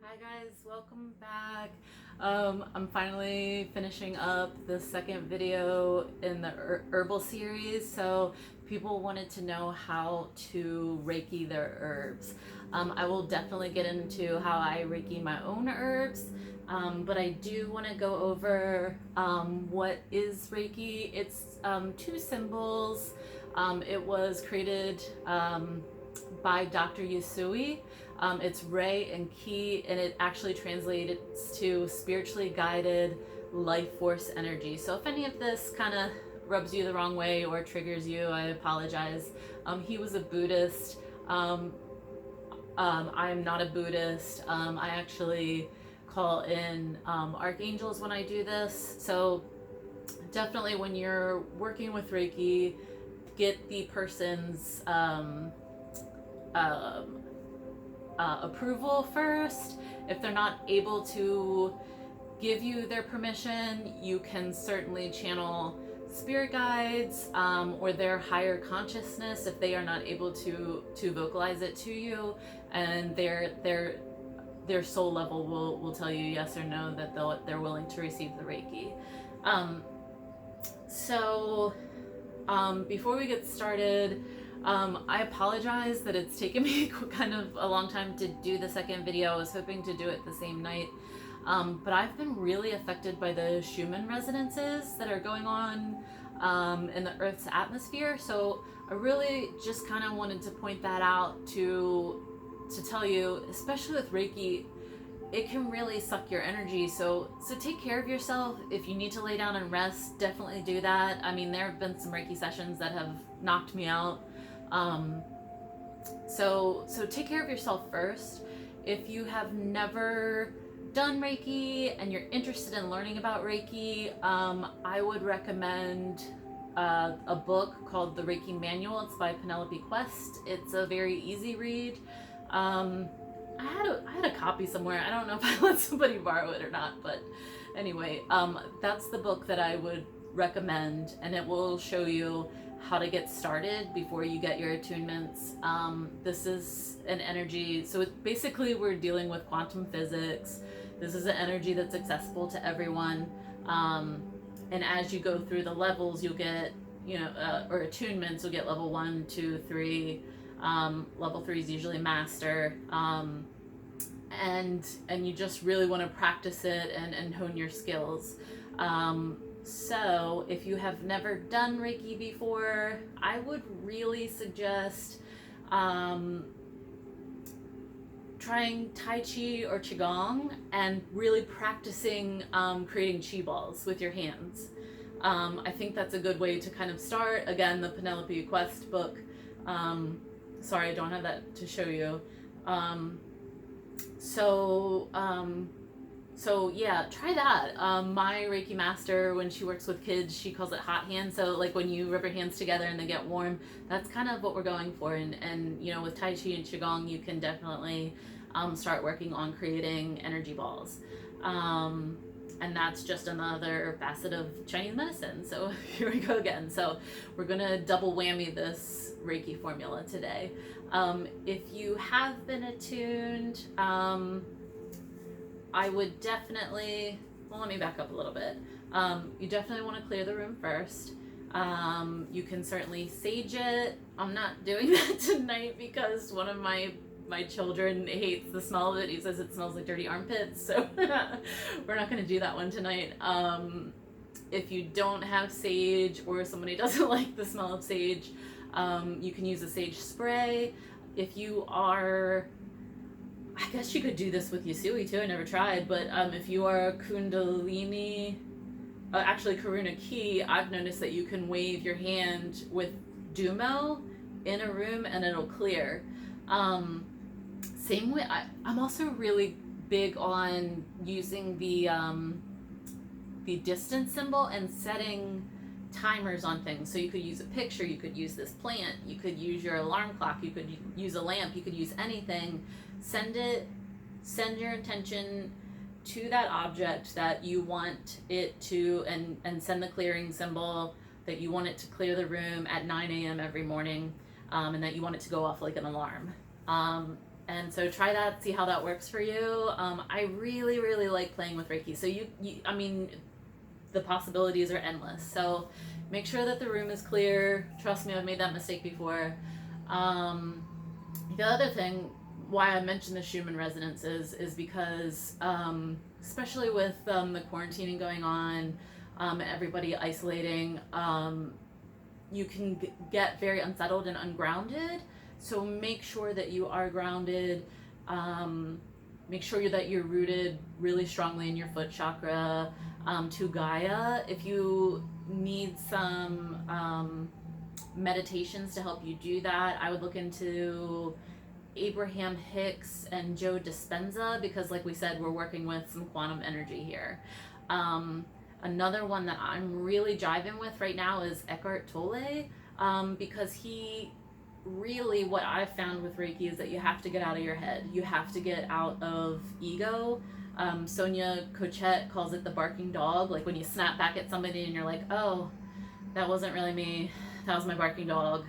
Hi guys, welcome back. I'm finally finishing up the second video in the herbal series. So people wanted to know how to Reiki their herbs. I will definitely get into how I Reiki my own herbs, but I do want to go over what is Reiki. It's two symbols. It was created by Dr. Yusui. It's Rei and Ki, and it actually translates to spiritually guided life force energy. So if any of this kind of rubs you the wrong way or triggers you, I apologize. He was a Buddhist. I am not a Buddhist. I actually call in archangels when I do this. So definitely when you're working with Reiki, get the person's approval first. If they're not able to give you their permission, you can certainly channel spirit guides or their higher consciousness if they are not able to vocalize it to you, and their soul level will tell you yes or no that they're willing to receive the Reiki. Before we get started, I apologize that it's taken me kind of a long time to do the second video. I was hoping to do it the same night, but I've been really affected by the Schumann resonances that are going on in the Earth's atmosphere. So I really just kind of wanted to point that out to tell you, especially with Reiki, it can really suck your energy. So take care of yourself. If you need to lay down and rest, definitely do that. I mean, there have been some Reiki sessions that have knocked me out. So take care of yourself first. If you have never done Reiki and you're interested in learning about Reiki, I would recommend a book called The Reiki Manual. It's by Penelope Quest. It's a very easy read. I had a copy somewhere. I don't know if I let somebody borrow it or not, but anyway, that's the book that I would recommend, and it will show you how to get started before you get your attunements. This is an energy, so basically we're dealing with quantum physics. This is an energy that's accessible to everyone, and as you go through the levels, you'll get, or attunements, you'll get level 1, 2, 3. Level 3 is usually master, and you just really want to practice it and hone your skills. So if you have never done Reiki before, I would really suggest trying Tai Chi or Qigong and really practicing creating Chi balls with your hands. I think that's a good way to kind of start. Again, the Penelope Quest book. Sorry, I don't have that to show you. So yeah, try that. My Reiki master, when she works with kids, she calls it hot hands. So like when you rub your hands together and they get warm, that's kind of what we're going for. And with Tai Chi and Qigong, you can definitely start working on creating energy balls. And that's just another facet of Chinese medicine. So here we go again. So we're gonna double whammy this Reiki formula today. If you have been attuned, I would definitely, let me back up a little bit. You definitely want to clear the room first. You can certainly sage it. I'm not doing that tonight because one of my children hates the smell of it. He says it smells like dirty armpits, so we're not going to do that one tonight. If you don't have sage or somebody doesn't like the smell of sage, you can use a sage spray. If you are, I guess you could do this with Yusui too, I never tried, but if you are Kundalini, actually Karuna Ki, I've noticed that you can wave your hand with Dumo in a room and it'll clear. Same way, I'm also really big on using the distance symbol and setting timers on things. So you could use a picture, you could use this plant, you could use your alarm clock, you could use a lamp, you could use anything. Send your intention to that object that you want it to, and send the clearing symbol that you want it to clear the room at 9 a.m. every morning, and that you want it to go off like an alarm. And so try that, see how that works for you. I really, really like playing with Reiki. So I mean, the possibilities are endless. So make sure that the room is clear. Trust me, I've made that mistake before. The other thing why I mentioned the Schumann resonances is because, especially with the quarantining going on, everybody isolating, you can get very unsettled and ungrounded. So make sure that you are grounded. Make sure that you're rooted really strongly in your foot chakra, to Gaia. If you need some meditations to help you do that, I would look into Abraham Hicks and Joe Dispenza, because like we said, we're working with some quantum energy here. Another one that I'm really jiving with right now is Eckhart Tolle, because he really, what I've found with Reiki is that you have to get out of your head. You have to get out of ego. Sonia Cochette calls it the barking dog, like when you snap back at somebody and you're like, oh, that wasn't really me, that was my barking dog.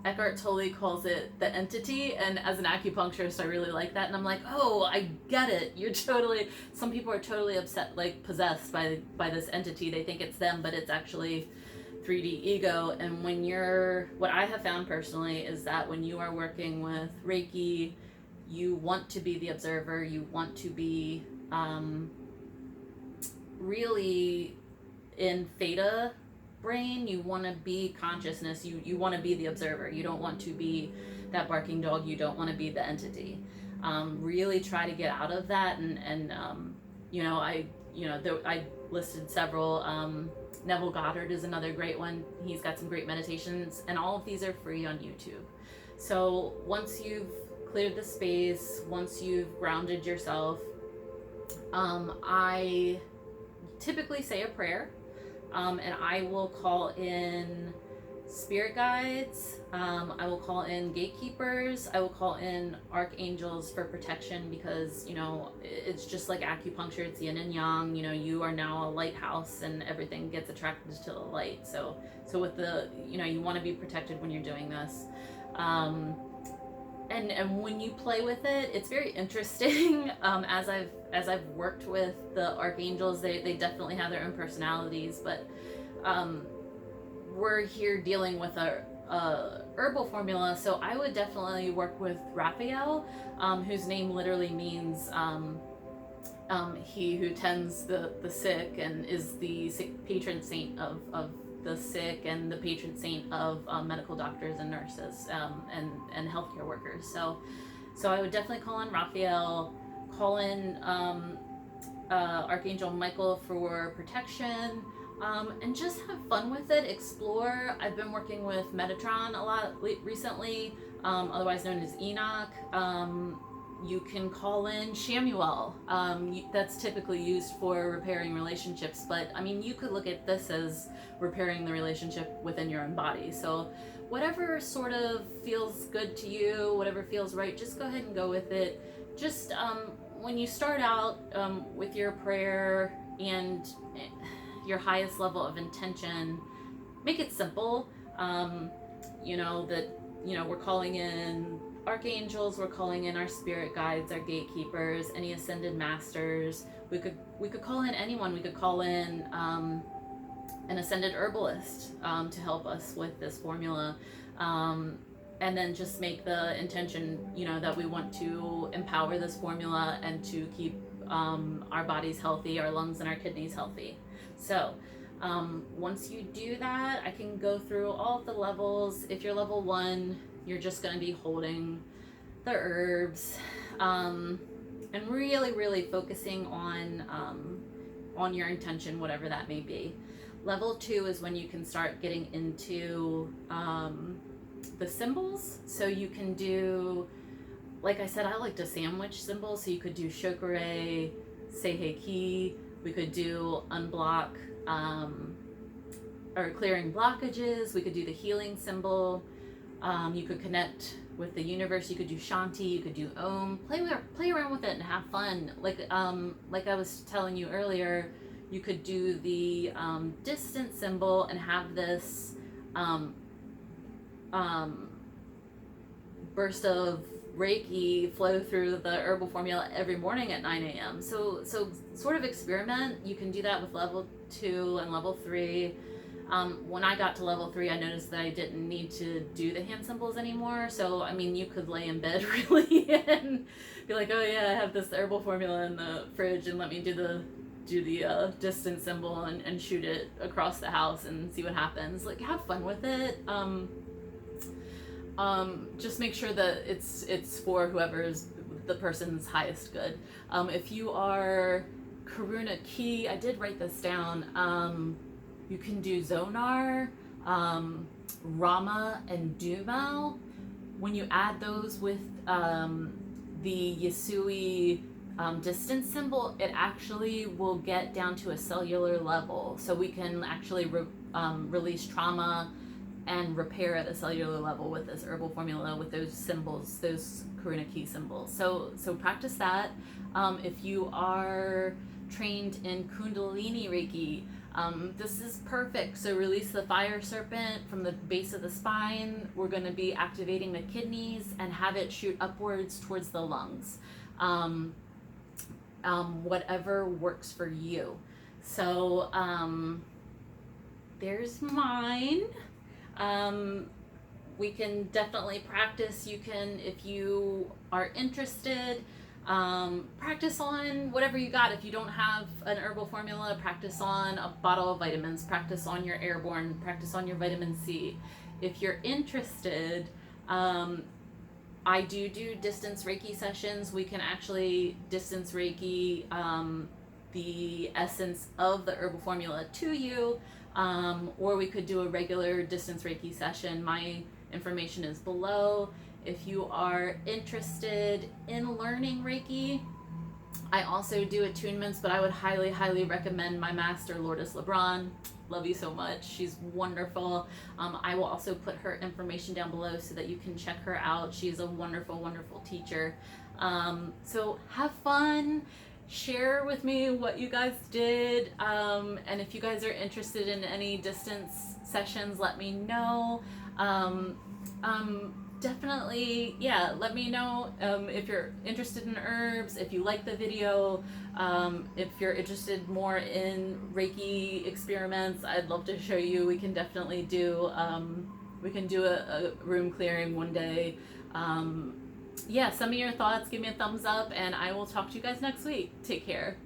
Eckhart Tolle calls it the entity, and as an acupuncturist I really like that, and I'm like, oh, I get it. You're totally, some people are totally upset, like possessed by this entity. They think it's them, but it's actually 3D ego. And when you're, what I have found personally is that when you are working with Reiki, you want to be the observer. You want to be really in theta brain. You want to be consciousness. You want to be the observer. You don't want to be that barking dog. You don't want to be the entity. Really try to get out of that. And I listed several. Neville Goddard is another great one. He's got some great meditations, and all of these are free on YouTube. So once you've cleared the space, once you've grounded yourself, I typically say a prayer, and I will call in spirit guides, I will call in gatekeepers, I will call in archangels for protection, because it's just like acupuncture, it's yin and yang. You are now a lighthouse and everything gets attracted to the light. So with the, you want to be protected when you're doing this. And when you play with it, it's very interesting. As I've worked with the archangels, they definitely have their own personalities, but we're here dealing with a herbal formula, so I would definitely work with Raphael, whose name literally means he who tends the sick, and is the patron saint of the sick, and the patron saint of medical doctors and nurses, and healthcare workers. So I would definitely call in Raphael, call in Archangel Michael for protection, and just have fun with it, explore. I've been working with Metatron a lot recently, otherwise known as Enoch. You can call in Shamuel. That's typically used for repairing relationships, but I mean, you could look at this as repairing the relationship within your own body. So whatever sort of feels good to you, whatever feels right, just go ahead and go with it. Just when you start out with your prayer and your highest level of intention, make it simple. We're calling in archangels, we're calling in our spirit guides, our gatekeepers, any ascended masters. We could call in anyone. We could call in an ascended herbalist to help us with this formula, and then just make the intention, that we want to empower this formula and to keep our bodies healthy, our lungs and our kidneys healthy. So once you do that, I can go through all of the levels. If you're level 1, you're just going to be holding the herbs, and really, really focusing on your intention, whatever that may be. Level 2 is when you can start getting into the symbols. So you can do, like I said, I like to sandwich symbols. So you could do Shokure, Seihei Ki. We could do unblock, or clearing blockages. We could do the healing symbol. You could connect with the universe. You could do Shanti. You could do Om. Play around with it and have fun. Like I was telling you earlier, you could do the distance symbol and have this burst of Reiki flow through the herbal formula every morning at 9 a.m. So sort of experiment. You can do that with level 2 and level 3. When I got to level 3, I noticed that I didn't need to do the hand symbols anymore. So, I mean, you could lay in bed really and be like, oh yeah, I have this herbal formula in the fridge, and let me do the distance symbol and shoot it across the house and see what happens. Like, have fun with it. Just make sure that it's for whoever's the person's highest good. If you are Karuna Ki, I did write this down. You can do Zonar, Rama, and Dumao. When you add those with the Yasui distance symbol, it actually will get down to a cellular level. So we can actually release trauma and repair at a cellular level with this herbal formula, with those symbols, those Karuna Ki symbols. So practice that. If you are trained in Kundalini Reiki, this is perfect. So release the fire serpent from the base of the spine. We're going to be activating the kidneys and have it shoot upwards towards the lungs. Whatever works for you. So there's mine. We can definitely practice. You can, if you are interested, practice on whatever you got. If you don't have an herbal formula, practice on a bottle of vitamins, practice on your airborne, practice on your vitamin C. If you're interested, I do distance Reiki sessions. We can actually distance Reiki the essence of the herbal formula to you, or we could do a regular distance Reiki session. My information is below. If you are interested in learning Reiki, I also do attunements, but I would highly, highly recommend my master, Lourdes Lebron. Love you so much. She's wonderful. I will also put her information down below so that you can check her out. She's a wonderful, wonderful teacher. So have fun. Share with me what you guys did. And if you guys are interested in any distance sessions, let me know. Definitely, yeah, let me know if you're interested in herbs, if you like the video, if you're interested more in Reiki experiments. I'd love to show you. We can definitely do a room clearing one day. Yeah, send me your thoughts, give me a thumbs up, and I will talk to you guys next week. Take care.